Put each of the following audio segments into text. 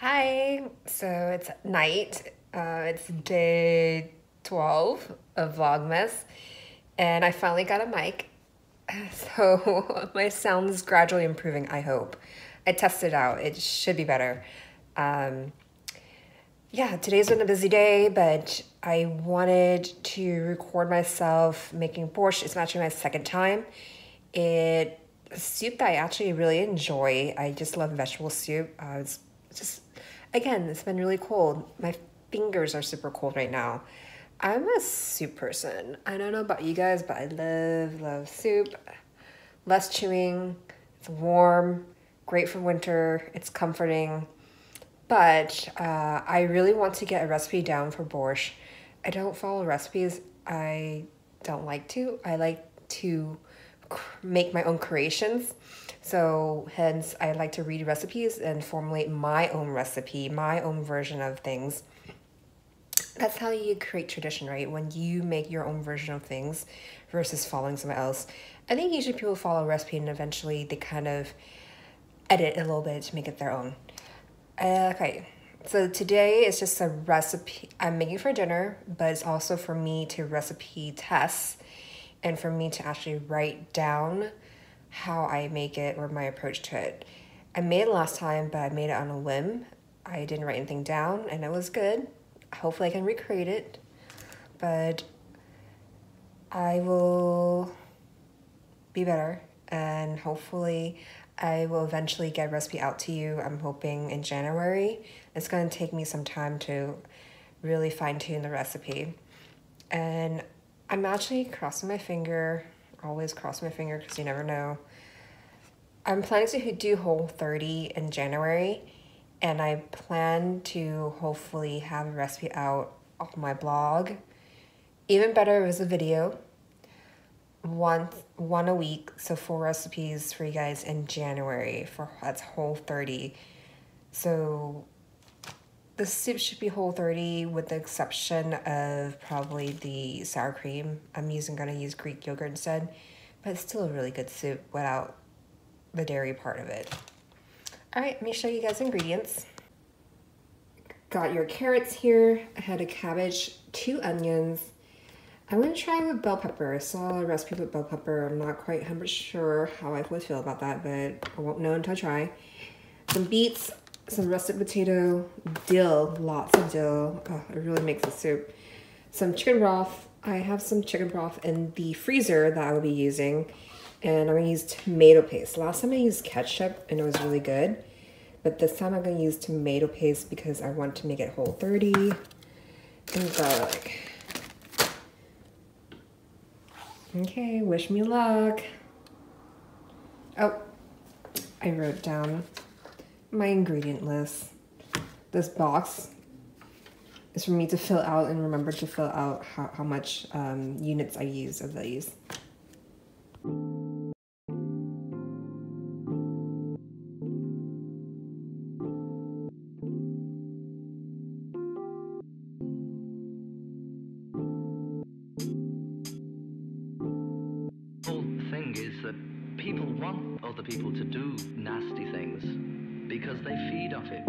Hi, so it's night. It's day 12 of VLOGMAS, and I finally got a mic. So my sound is gradually improving, I hope. I tested it out, it should be better. Yeah, today's been a busy day, but I wanted to record myself making borscht. It's actually my second time. It's a soup that I actually really enjoy. I just love vegetable soup. It's just, again, it's been really cold. My fingers are super cold right now. I'm a soup person. I don't know about you guys, but I love soup. Less chewing, it's warm, great for winter, it's comforting. But I really want to get a recipe down for borscht. I don't follow recipes. I don't like to. I like to make my own creations. So hence I like to read recipes and formulate my own recipe, my own version of things. That's how you create tradition, right? When you make your own version of things versus following someone else. I think usually people follow a recipe and eventually they kind of edit a little bit to make it their own. Okay, so today is just a recipe I'm making for dinner, but it's also for me to recipe test and for me to actually write down how I make it or my approach to it. I made it last time, but I made it on a whim. I didn't write anything down and it was good. Hopefully I can recreate it, but I will be better and hopefully I will eventually get a recipe out to you. I'm hoping in January. It's going to take me some time to really fine-tune the recipe. And I'm actually crossing my finger, always cross my finger because you never know. I'm planning to do Whole30 in January, and I plan to hopefully have a recipe out on my blog. Even better, it was a video. One a week, so 4 recipes for you guys in January that's Whole30. So the soup should be Whole30 with the exception of probably the sour cream. I'm gonna use Greek yogurt instead, but it's still a really good soup without the dairy part of it. All right, let me show you guys ingredients. Got your carrots here. I had a cabbage, 2 onions. I'm going to try with bell pepper. I saw a recipe with bell pepper. I'm not quite 100% sure how I would feel about that, but I won't know until I try. Some beets, some russet potato, dill, lots of dill. Oh, it really makes the soup. Some chicken broth. I have some chicken broth in the freezer that I will be using, and I'm going to use tomato paste. Last time I used ketchup and it was really good, but this time I'm going to use tomato paste because I want to make it Whole30. And garlic. Okay, wish me luck. Oh, I wrote down my ingredient list. This box is for me to fill out and remember to fill out how much units I use of these. Is that people want other people to do nasty things because they feed off it.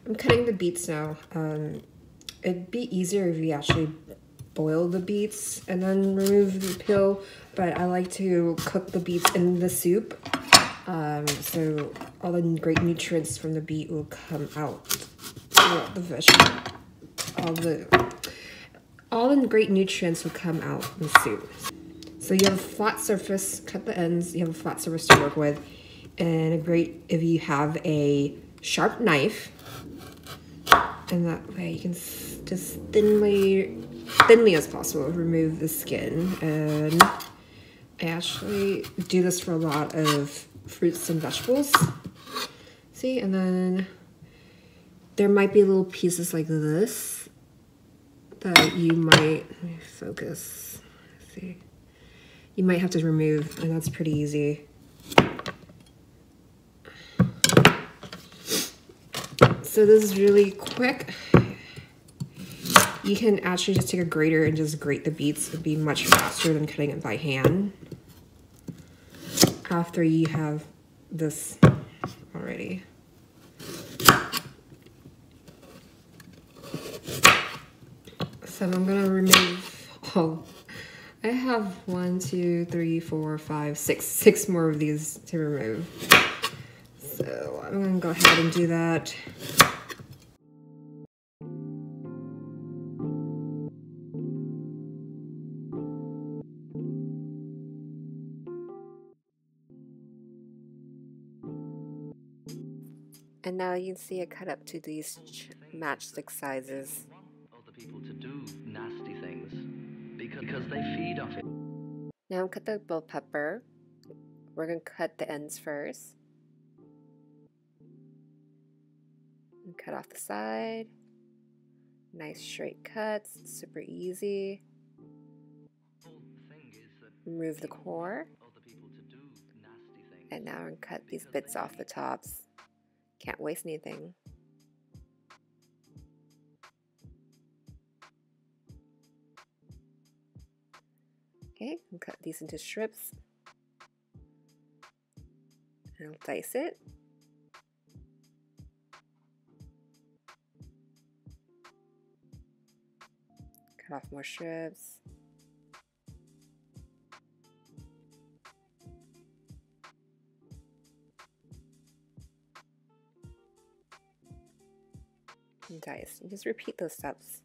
I'm cutting the beets now. It'd be easier if you actually boil the beets and then remove the peel, but I like to cook the beets in the soup, so all the great nutrients from the beet will come out. The vegetable, all the great nutrients will come out in the soup. So you have a flat surface, cut the ends. You have a flat surface to work with, and great if you have a sharp knife, and that way you can just thinly as possible remove the skin. And I actually do this for a lot of fruits and vegetables. See, and then there might be little pieces like this that you might, let me focus, let's see, you might have to remove, and that's pretty easy. So this is really quick. You can actually just take a grater and just grate the beets. It'd be much faster than cutting it by hand. After you have this already. So I'm gonna remove, I have 1, 2, 3, 4, 5, 6 more of these to remove. So I'm gonna go ahead and do that. And now you can see it cut up to these matchstick sizes. Other people to do nasty things because they feed off it. Now cut the bell pepper. We're going to cut the ends first. And cut off the side. Nice straight cuts, super easy. Remove the core. And now we're going to cut these bits off the tops. Can't waste anything. Okay, and cut these into strips. And I'll dice it. Cut off more strips. And dice. You just repeat those steps.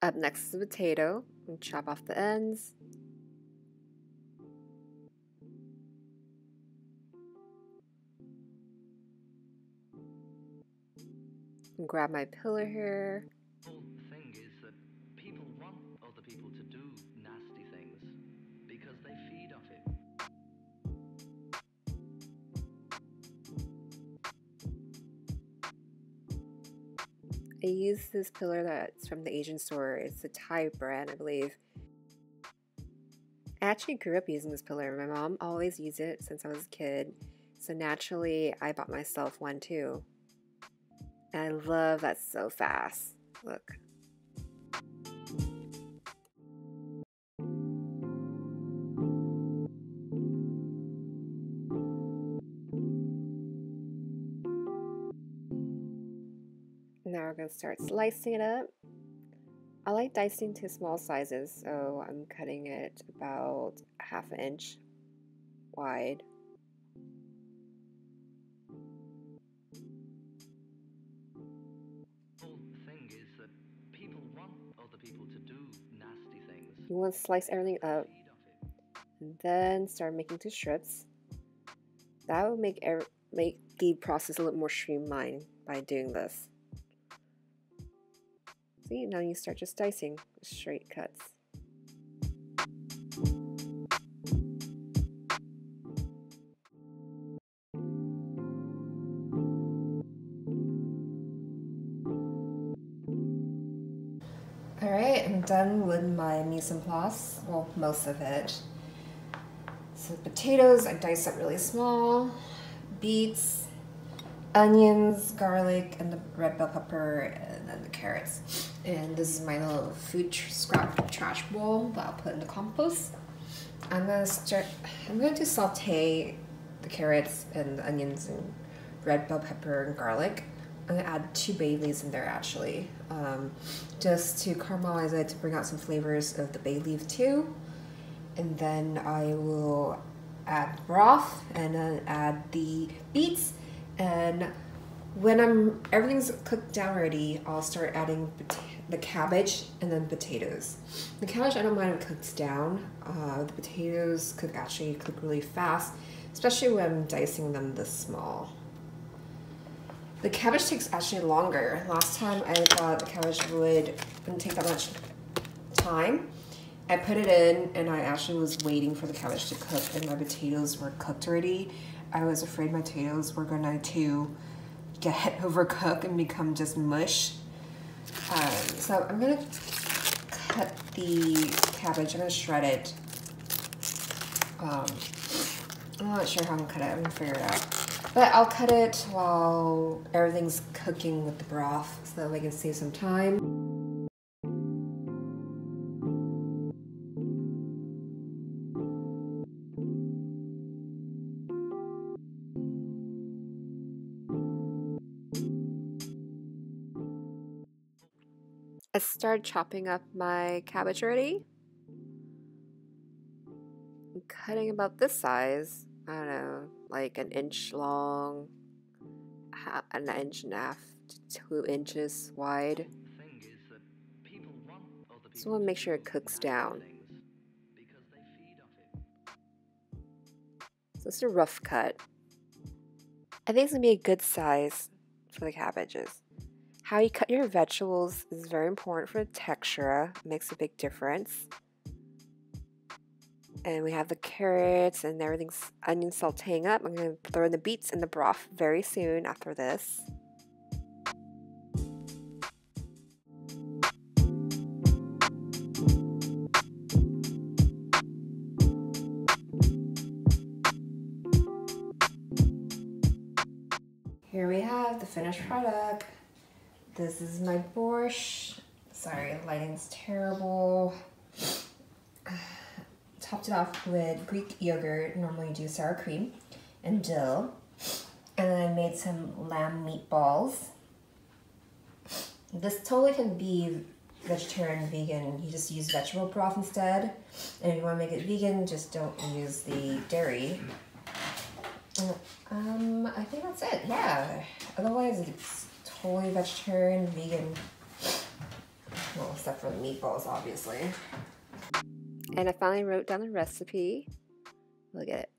Up next is the potato. And chop off the ends. And grab my pillar here. The thing is that people want other people to do nasty things because they feed off it. I use this pillar that's from the Asian store. It's a Thai brand, I believe. I actually grew up using this pillar. My mom always used it since I was a kid. So naturally, I bought myself one too. And I love that so fast. Look. Now we're going to start slicing it up. I like dicing to small sizes, so I'm cutting it about 1/2 inch wide. The thing is that people want other people to do nasty things. You want to slice everything up and then start making to strips. That will make the process a little more streamlined by doing this. See, now you start just dicing straight cuts. Alright, I'm done with my mise en place, well, most of it. So potatoes, I dice up really small, beets, onions, garlic, and the red bell pepper, and then the carrots. And this is my little food scrap trash bowl that I'll put in the compost. I'm going to saute the carrots and the onions and red bell pepper and garlic. I'm going to add 2 bay leaves in there actually, just to caramelize it, to bring out some flavors of the bay leaf too. And then I will add broth and then add the beets. And when everything's cooked down already, I'll start adding the cabbage and then potatoes. The cabbage, I don't mind if it cooks down. The potatoes actually cook really fast, especially when I'm dicing them this small. The cabbage takes actually longer. Last time I thought the cabbage wouldn't take that much time. I put it in and I actually was waiting for the cabbage to cook and my potatoes were cooked already. I was afraid my potatoes were going to get overcooked and become just mush. So I'm gonna cut the cabbage. I'm gonna shred it. I'm not sure how I'm gonna cut it. I'm gonna figure it out. But I'll cut it while everything's cooking with the broth so that we can save some time. I started chopping up my cabbage already. I'm cutting about this size. I don't know, like an inch long, an inch and a half to 2 inches wide. So I want to make sure it cooks down. So this is a rough cut. I think it's going to be a good size for the cabbages. How you cut your vegetables is very important for the texture. It makes a big difference. And we have the carrots and everything's onion sauteing up. I'm going to throw in the beets in the broth very soon after this. Here we have the finished product. This is my borscht. Sorry, lighting's terrible. Topped it off with Greek yogurt, normally do sour cream, and dill. And then I made some lamb meatballs. This totally can be vegetarian, vegan. You just use vegetable broth instead. And if you want to make it vegan, just don't use the dairy. I think that's it, yeah. Otherwise, it's totally vegetarian, vegan. Well, except for the meatballs, obviously. And I finally wrote down the recipe. Look at it.